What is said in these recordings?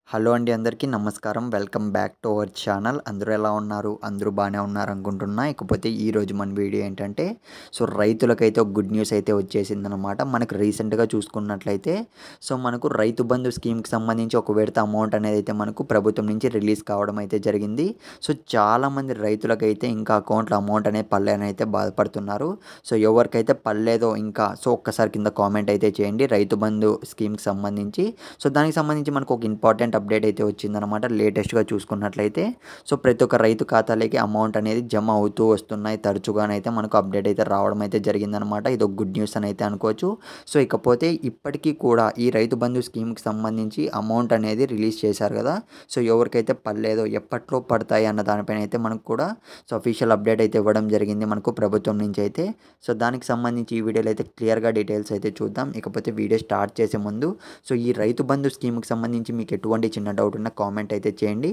Hello అండి, అందరికీ నమస్కారం. Welcome back to our channel. అందరూ ఎలా ఉన్నారు? అందరూ బాగానే ఉన్నారు అనుకుంటున్నా. ఇకపోతే ఈరోజు మన వీడియో ఏంటంటే, రైతులకైతే ఒక గుడ్ న్యూస్ అయితే వచ్చేసిందనమాట. మనకు రీసెంట్‌గా చూసుకున్నట్లయితే మనకు రైతు బంధు స్కీమ్‌కి సంబంధించి ఒక విడత అమౌంట్ అనేది అయితే మనకు ప్రభుత్వం నుంచి రిలీజ్ కావడం అయితే జరిగింది. చాలామంది రైతులకైతే ఇంకా అకౌంట్‌లో అమౌంట్ అనేది పడలేదని అయితే బాధపడుతున్నారు. ఎవరికైతే పడలేదో ఇంకా ఒక్కసారి కింద కామెంట్ అయితే చేయండి రైతు బంధు స్కీమ్‌కి సంబంధించి. దానికి సంబంధించి మనకు ఒక ఇంపార్టెంట్ అప్డేట్ అయితే వచ్చిందనమాట. లేటెస్ట్‌గా చూసుకున్నట్లయితే ప్రతి ఒక్క రైతు ఖాతాలోకి అమౌంట్ అనేది జమ అవుతూ వస్తున్నాయి. తరచుగానైతే మనకు అప్డేట్ అయితే రావడం అయితే జరిగిందనమాట. ఇదొక గుడ్ న్యూస్ అని అయితే అనుకోవచ్చు. ఇకపోతే ఇప్పటికీ కూడా ఈ రైతు బంధు స్కీమ్‌కి సంబంధించి అమౌంట్ అనేది రిలీజ్ చేశారు కదా! ఎవరికైతే పడలేదో ఎప్పట్లో పడతాయి అన్న దానిపైన అయితే మనకు కూడా అఫీషియల్ అప్డేట్ అయితే ఇవ్వడం జరిగింది మనకు ప్రభుత్వం నుంచి అయితే. దానికి సంబంధించి ఈ వీడియోలో అయితే క్లియర్‌గా డీటెయిల్స్ అయితే చూద్దాం. ఇకపోతే వీడియో స్టార్ట్ చేసే ముందు ఈ రైతు బంధు స్కీమ్‌కి సంబంధించి మీకు ఎటువంటి చిన్న డౌట్ ఉన్నా కామెంట్ అయితే చేయండి.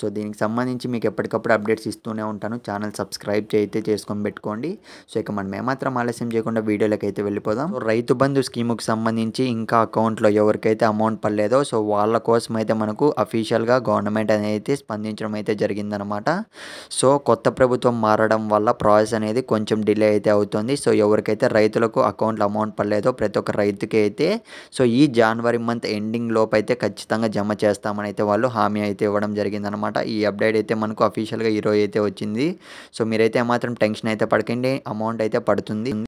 దీనికి సంబంధించి మీకు ఎప్పటికప్పుడు అప్డేట్స్ ఇస్తూనే ఉంటాను. ఛానల్ సబ్స్క్రైబ్ అయితే చేసుకొని పెట్టుకోండి. ఇక మనం ఏమాత్రం ఆలస్యం చేయకుండా వీడియోలోకి అయితే వెళ్ళిపోదాం. రైతు బంధు స్కీమ్‌కి సంబంధించి ఇంకా అకౌంట్‌లో ఎవరికైతే అమౌంట్ పడలేదో వాళ్ళ కోసం అయితే మనకు అఫీషియల్‌గా గవర్నమెంట్ అనేది స్పందించడం అయితే జరిగిందనమాట. కొత్త ప్రభుత్వం మారడం వల్ల ప్రాసెస్ అనేది కొంచెం డిలే అయితే అవుతుంది. ఎవరికైతే రైతులకు అకౌంట్‌లో అమౌంట్ పడలేదో ప్రతి ఒక్క రైతుకి అయితే ఈ జనవరి మంత్ ఎండింగ్ లోపు అయితే ఖచ్చితంగా జమ చేస్తామని అయితే వాళ్ళు హామీ అయితే ఇవ్వడం జరిగిందనమాట. ఈ అప్డేట్ అయితే మనకు అఫీషియల్‌గా ఈరోజు అయితే వచ్చింది. మీరైతే ఏమాత్రం టెన్షన్ అయితే పడకండి. అమౌంట్ అయితే పడుతుంది.